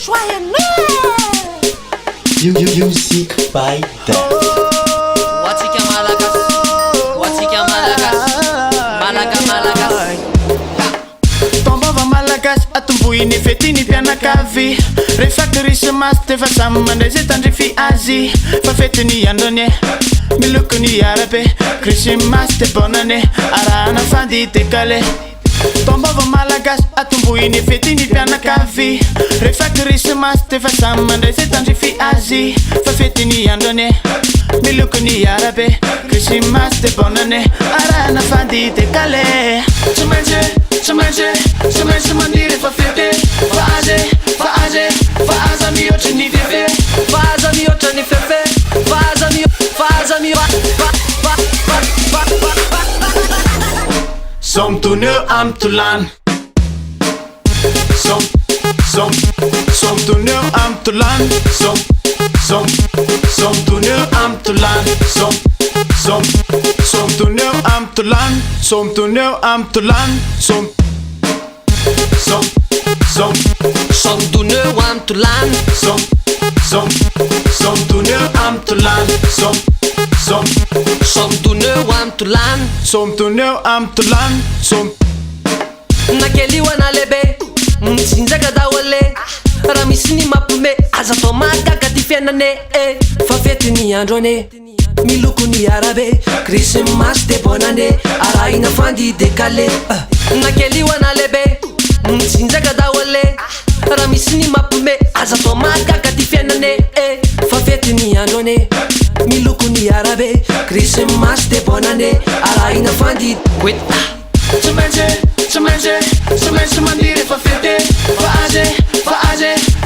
Joyeux Noël. Music by Daft. Watsika malagas, watsika malagas, malagas. Tombova malagasy atomboiny fetiny mpianakavy rehefa krismasy tefa samy mandray zay tandrify azy fa fetiny androny milokony arabe krismasy te bonane arahana fandy dekale Tombova malagasy atomboiny fetiny mpianakavy rehefa krismasy tefa samy mandray zay tandrify azy fa fetiny androny milokony arabe krismasy te bonane arahana fandy dekale Semence mandire fa fete Faza mi oczy ni fefe Faza mi oczy ni fefe Faza mi Som toneel am tulan Som toneel am tulan Som toneel am tulan Som toneel am tulan Som toneel am tulan Som toneel am tulan Som toneel am tulan Som toneel am tulan Som toneel am tulan Som nakeliwa na lebe mtsinjaka dawale raha misy ny mampome aza atao mahagaga ty fiainane fa fetiny androne miloko ny arabe krismasy de bonane arahina fandy dekale nakeliwa na lebe mtsinjaka dawale raha misy ny mampome aza atao mahagaga ty fiainane fa fetiny androne miloko ny arabe krismasy de bonane arahina fandy Semence mandire fa fete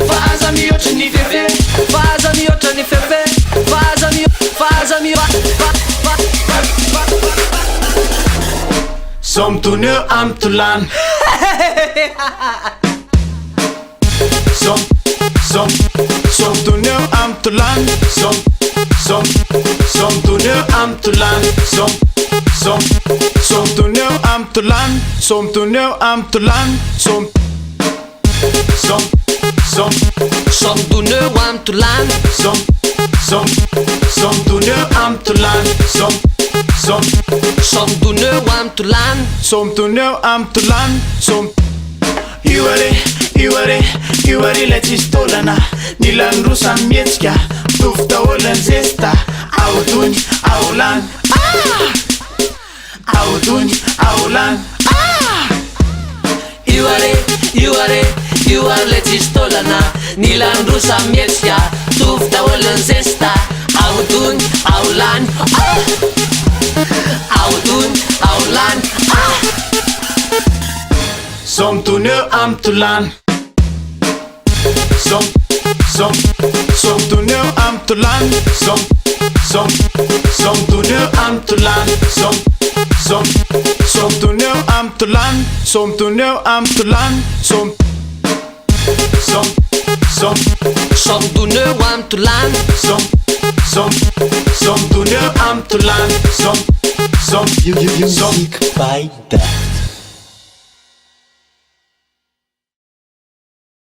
Faza mi oczy ni fefe Faza mi oczy ni fefe Faza mi Som toneel am tulan Som toneel am tulan Som toneel am tulan Som toneel am tulan Som toneel am tulan Som toneel am tulan Som toneel am tulan Som toneel am tulan Som toneel am tulan Som Iware letistolana nilandrosa mietsika tovy daholan zesta aodony aolan aodony aolan Iware letistolana nilandrosa mietsika tovy daholan zesta aodony aolan aodony aolan Som toneel am tulan Som toneel am tulan Som toneel am tulan Som toneel am tulan Som toneel am tulan Som toneel am tulan Som toneel am tulan Music by Daft.